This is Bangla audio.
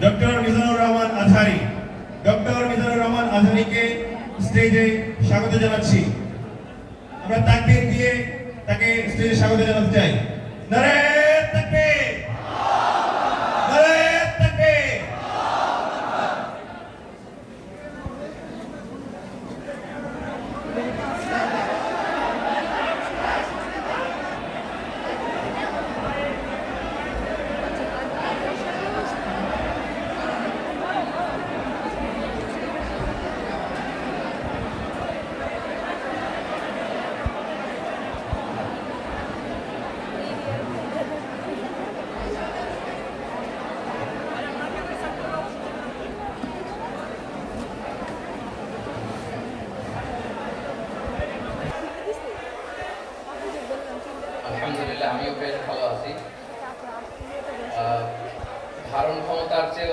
ডক্টর মিজানুর রহমান আজহারি। ডক্টর মিজানুর রহমান আজহারিকে স্টেজে স্বাগত জানাচ্ছি। আমরা তাকবীর দিয়ে তাকে স্টেজে স্বাগত জানাতে চাই। নারায়ে তাকবীর, নারায়ে তাকবীর। আলহামদুলিল্লাহ, আমিও বেশ ভালো আছি। ধারণ ক্ষমতার চেয়ে